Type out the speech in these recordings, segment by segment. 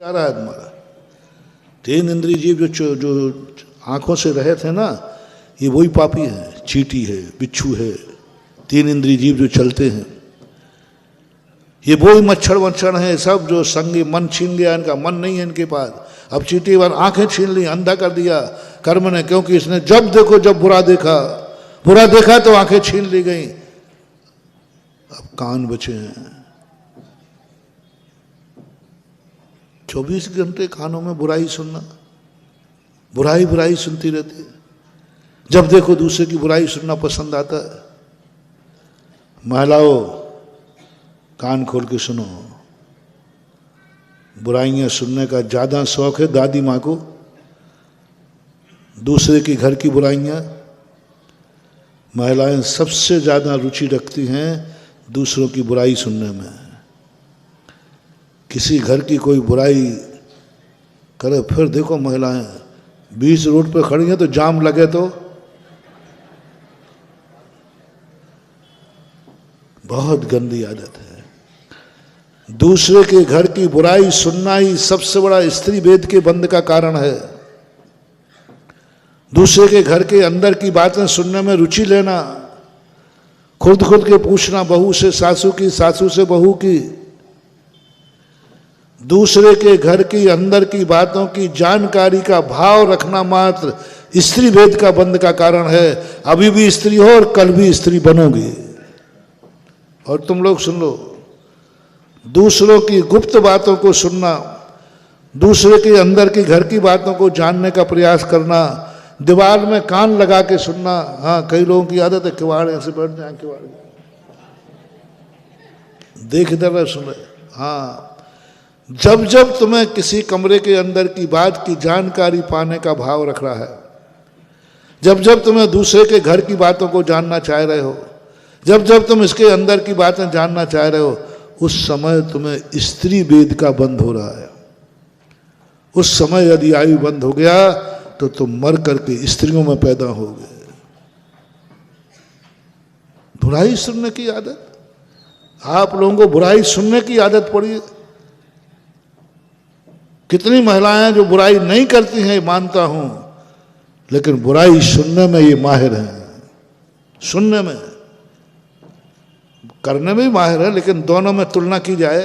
क्या रहा है तुम्हारा? 3 इंद्रिय जीव जो आंखों से रहे थे ना, ये वही पापी है, चींटी है, बिच्छू है। 3 इंद्रिय जीव जो चलते हैं ये वही मच्छर वच्छर है सब, जो संगी मन छीन लिया इनका, मन नहीं है इनके पास। अब चींटी बार आंखें छीन ली, अंधा कर दिया कर्म ने, क्योंकि इसने जब देखो जब बुरा देखा तो आंखें छीन ली गई। अब कान बचे हैं, 24 घंटे कानों में बुराई सुनना, बुराई सुनती रहती है। जब देखो दूसरे की बुराई सुनना पसंद आता है। महिलाओं कान खोल के सुनो, बुराइयां सुनने का ज्यादा शौक है दादी माँ को। दूसरे के घर की बुराइयां महिलाएं सबसे ज्यादा रुचि रखती हैं दूसरों की बुराई सुनने में। किसी घर की कोई बुराई करे, फिर देखो महिलाएं 20 रोड पर खड़ी हैं तो जाम लगे तो बहुत गंदी आदत है। दूसरे के घर की बुराई सुनना ही सबसे बड़ा स्त्री भेद के बंध का कारण है। दूसरे के घर के अंदर की बातें सुनने में रुचि लेना, खुद के पूछना, बहू से सासू की, सासू से बहू की। दूसरे के घर की अंदर की बातों की जानकारी का भाव रखना मात्र स्त्री भेद का बंध का कारण है। अभी भी स्त्री हो और कल भी स्त्री बनोगी। और तुम लोग सुन लो, दूसरों की गुप्त बातों को सुनना, दूसरे के अंदर की घर की बातों को जानने का प्रयास करना, दीवार में कान लगा के सुनना। हाँ, कई लोगों की आदत है किवाड़ ऐसे बैठ जाए, किवाड़ देख इधर सुने। हाँ, जब तुम्हें किसी कमरे के अंदर की बात की जानकारी पाने का भाव रख रहा है, जब तुम्हें दूसरे के घर की बातों को जानना चाह रहे हो, जब तुम इसके अंदर की बातें जानना चाह रहे हो, उस समय तुम्हें स्त्री भेद का बंध हो रहा है। उस समय यदि आयु बंद हो गया तो तुम मर करके स्त्रियों में पैदा हो गए। बुराई सुनने की आदत, आप लोगों को बुराई सुनने की आदत पड़ी है। कितनी महिलाएं जो बुराई नहीं करती हैं मानता हूं, लेकिन बुराई सुनने में ये माहिर हैं। सुनने में, करने में भी माहिर है, लेकिन दोनों में तुलना की जाए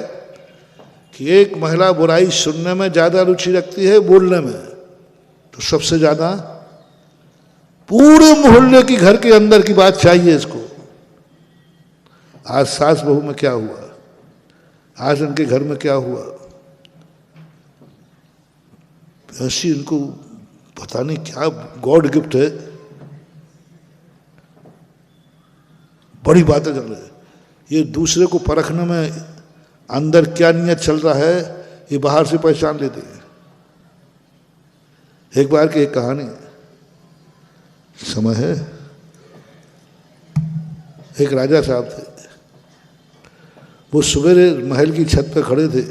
कि एक महिला बुराई सुनने में ज्यादा रुचि रखती है, बोलने में तो सबसे ज्यादा पूरे मोहल्ले की घर के अंदर की बात चाहिए इसको। आज सास बहू में क्या हुआ, आज उनके घर में क्या हुआ, ऐसी इनको पता नहीं क्या गॉड गिफ्ट है, बड़ी बातें कर रहे हैं। ये दूसरे को परखने में अंदर क्या नियत चल रहा है ये बाहर से पहचान लेते हैं। एक बार की एक कहानी, समय है, एक राजा साहब थे। वो सवेरे महल की छत पे खड़े थे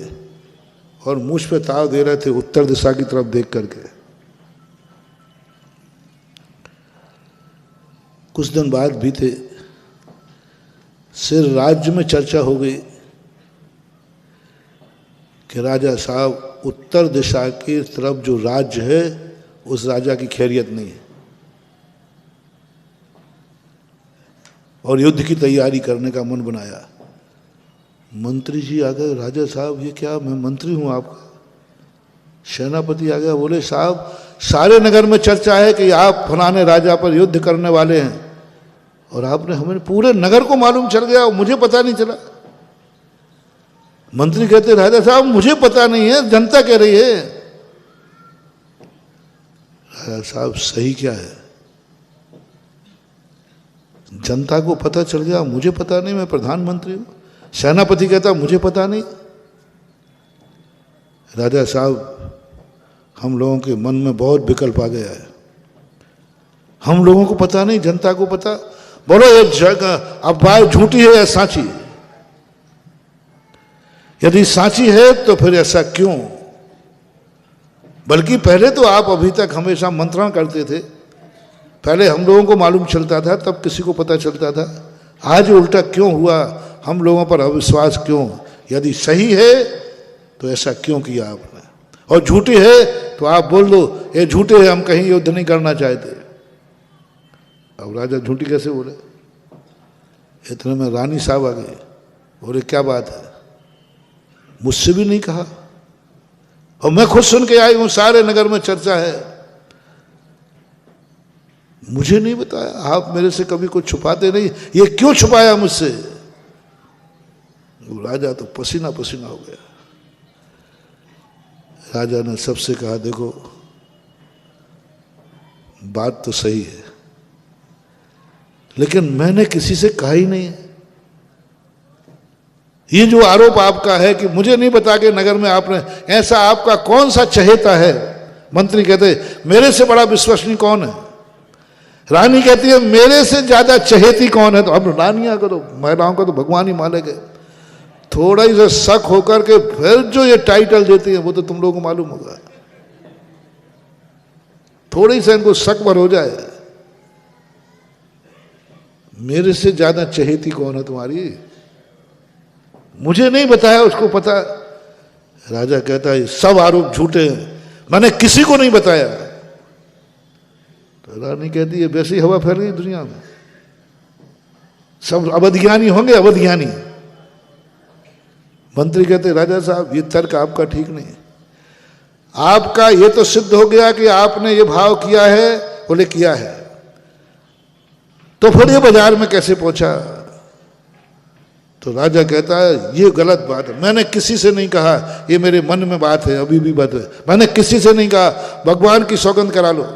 और मुझ पे ताव दे रहे थे उत्तर दिशा की तरफ देख करके। कुछ दिन बाद बीते, सिर राज्य में चर्चा हो गई कि राजा साहब उत्तर दिशा की तरफ जो राज्य है उस राजा की खैरियत नहीं है और युद्ध की तैयारी करने का मन बनाया। मंत्री जी आ गए, राजा साहब ये क्या, मैं मंत्री हूं आपका। सेनापति आ गया, बोले साहब सारे नगर में चर्चा है कि आप फलाने राजा पर युद्ध करने वाले हैं और आपने, हमें पूरे नगर को मालूम चल गया और मुझे पता नहीं चला। मंत्री कहते राजा साहब मुझे पता नहीं है, जनता कह रही है। राजा साहब सही क्या है, जनता को पता चल गया, मुझे पता नहीं, मैं प्रधानमंत्री हूं। सेनापति कहता मुझे पता नहीं। राजा साहब हम लोगों के मन में बहुत विकल्प आ गया है, हम लोगों को पता नहीं, जनता को पता। बोलो ये जगह अब बात झूठी है या साची? यदि साची है तो फिर ऐसा क्यों? बल्कि पहले तो आप अभी तक हमेशा मंत्रणा करते थे, पहले हम लोगों को मालूम चलता था तब किसी को पता चलता था। आज उल्टा क्यों हुआ, हम लोगों पर अविश्वास क्यों? यदि सही है तो ऐसा क्यों किया आपने? और झूठी है तो आप बोल दो ये झूठे हैं, हम कहीं युद्ध नहीं करना चाहते। अब राजा झूठी कैसे बोले? इतने में रानी साहब आ गए, बोले क्या बात है, मुझसे भी नहीं कहा और मैं खुद सुन के आई हूं, सारे नगर में चर्चा है, मुझे नहीं बताया, आप मेरे से कभी कुछ छुपाते नहीं, ये क्यों छुपाया मुझसे? राजा तो पसीना पसीना हो गया। राजा ने सबसे कहा देखो बात तो सही है, लेकिन मैंने किसी से कहा ही नहीं है। ये जो आरोप आपका है कि मुझे नहीं बता के नगर में आपने, ऐसा आपका कौन सा चहेता है? मंत्री कहते मेरे से बड़ा विश्वसनीय कौन है? रानी कहती है मेरे से ज्यादा चहेती कौन है? तो अब रानियां को तो, महिलाओं को तो भगवान ही मानेंगे। थोड़ा ही से शक होकर के फिर जो ये टाइटल देती है वो तो तुम लोगों को मालूम होगा। थोड़ी से इनको शक भर हो जाए, मेरे से ज्यादा चहेती कौन है तुम्हारी? मुझे नहीं बताया, उसको पता। राजा कहता है सब आरोप झूठे हैं, मैंने किसी को नहीं बताया। तो रानी कहती है वैसी हवा फैल गई दुनिया में, सब अवधिज्ञानी होंगे, अवधिज्ञानी। मंत्री कहते राजा साहब ये तर्क आपका ठीक नहीं है, आपका ये तो सिद्ध हो गया कि आपने ये भाव किया है। बोले किया है, तो फिर ये बाजार में कैसे पहुंचा? तो राजा कहता है ये गलत बात है, मैंने किसी से नहीं कहा, ये मेरे मन में बात है, अभी भी बात है, मैंने किसी से नहीं कहा। भगवान की सौगंध करा लो।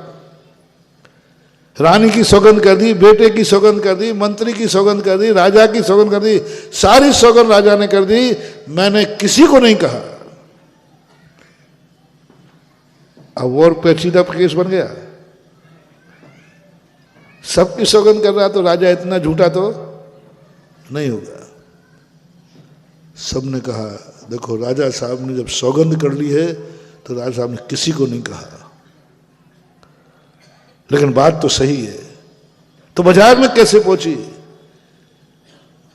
रानी की सौगंध कर दी, बेटे की सौगंध कर दी, मंत्री की सौगंध कर दी, राजा की सौगंध कर दी, सारी सौगंध राजा ने कर दी, मैंने किसी को नहीं कहा। अब और पेचीदा केस बन गया, सबकी सौगंध कर रहा तो राजा इतना झूठा तो नहीं होगा। सबने कहा देखो राजा साहब ने जब सौगंध कर ली है तो राजा साहब ने किसी को नहीं कहा, लेकिन बात तो सही है। तो बाजार में कैसे पहुंची?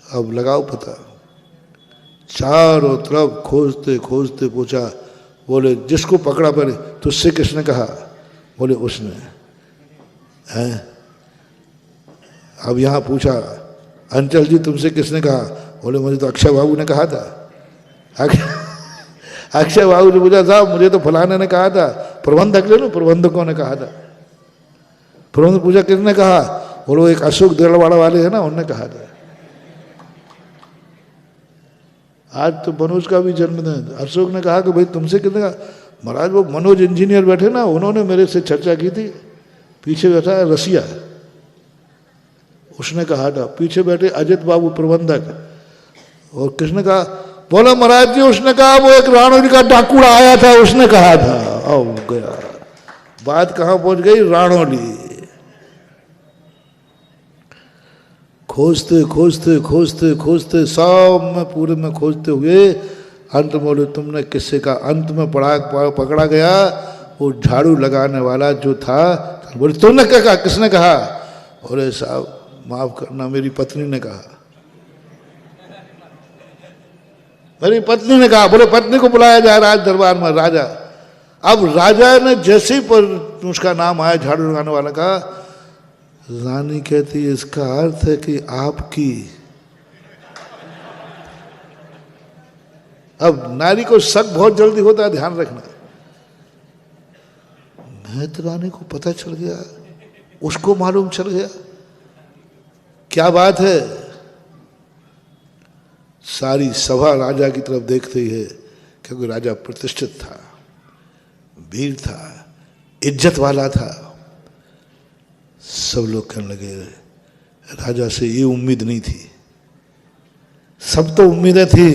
अब लगाओ पता। चारों तरफ खोजते खोजते पूछा, बोले जिसको पकड़ा पड़े तुझसे किसने कहा? बोले उसने। हैं? अब यहां पूछा अंचल जी तुमसे किसने कहा? बोले मुझे तो अक्षय बाबू ने कहा था। अक्षय बाबू ने पूछा साहब मुझे तो फलाने ने कहा था, प्रबंधक ले लो, प्रबंधकों ने कहा था। प्रबंधक पूछा किसने कहा? बोलो एक अशोक देलवाड़ा वाले है ना, उन्होंने कहा था। आज तो मनोज का भी जन्मदिन, अशोक ने कहा कि भाई तुमसे किसने कहा? महाराज वो मनोज इंजीनियर बैठे ना, उन्होंने मेरे से चर्चा की थी, पीछे बैठा है रसिया, उसने कहा था। पीछे बैठे अजित बाबू प्रबंधक, और किसने कहा? बोला महाराज जी उसने कहा वो एक राणौली का डाकूड़ा आया था, उसने कहा था। आओ गया, बात कहां पहुंच गई? राणौली। खोजते खोजते खोजते खोजते सब में पूरे में खोजते हुए अंत में बोले तुमने किससे कहा? अंत में पकड़ा गया वो झाड़ू लगाने वाला जो था। बोले तुमने क्या कहा? किसने कहा? बोले साहब माफ करना मेरी पत्नी ने कहा। मेरी पत्नी ने कहा। बोले पत्नी को बुलाया जाए राज दरबार में। राजा, अब राजा ने जैसे ही पर उसका नाम आया झाड़ू लगाने वाला का, रानी कहती है इसका अर्थ है कि आपकी। अब नारी को शक बहुत जल्दी होता है, ध्यान रखना। मैं तो रानी को पता चल गया, उसको मालूम चल गया, क्या बात है? सारी सभा राजा की तरफ देखती है, क्योंकि राजा प्रतिष्ठित था, वीर था, इज्जत वाला था। सब लोग कहने लगे राजा से ये उम्मीद नहीं थी। सब तो उम्मीदें थी,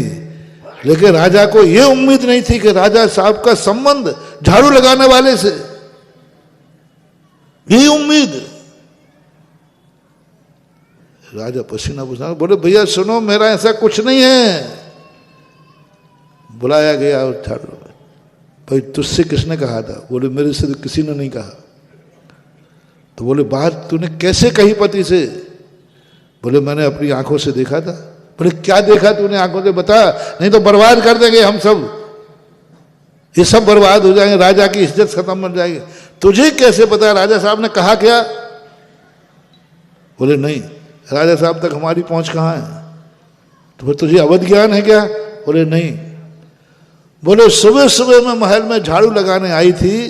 लेकिन राजा को ये उम्मीद नहीं थी कि राजा साहब का संबंध झाड़ू लगाने वाले से। ये उम्मीद। राजा पसीना पसीना, बोले भैया सुनो मेरा ऐसा कुछ नहीं है। बुलाया गया और झाड़ू, भाई तुझसे किसने कहा था? बोले मेरे से तो किसी ने नहीं कहा। तो बोले बात तूने कैसे कही पति से? बोले मैंने अपनी आंखों से देखा था। बोले क्या देखा तूने आंखों से? बता, नहीं तो बर्बाद कर देंगे हम सब। ये सब बर्बाद हो जाएंगे, राजा की इज्जत खत्म हो जाएगी। तुझे कैसे पता राजा साहब ने कहा क्या? बोले नहीं, राजा साहब तक हमारी पहुंच कहाँ है? तो फिर तुझे अवध ज्ञान है क्या? बोले नहीं। बोले सुबह सुबह मैं महल में झाड़ू लगाने आई थी,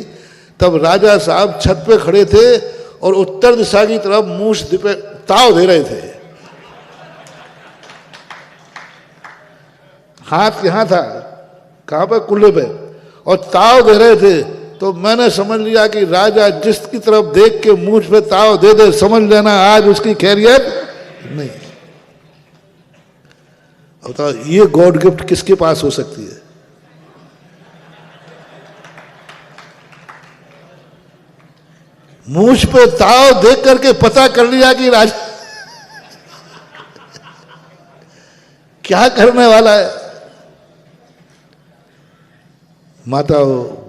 तब राजा साहब छत पे खड़े थे और उत्तर दिशा की तरफ मूछ पे ताव दे रहे थे। हाथ यहां था, कहां पर? कुल्ले पे, और ताव दे रहे थे। तो मैंने समझ लिया कि राजा जिसकी तरफ देख के मूछ पे ताव दे दे, समझ लेना आज उसकी खैरियत नहीं। बताओ ये गॉड गिफ्ट किसके पास हो सकती है? मूछ पे ताव देख करके पता कर लिया कि राजा क्या करने वाला है। माताओं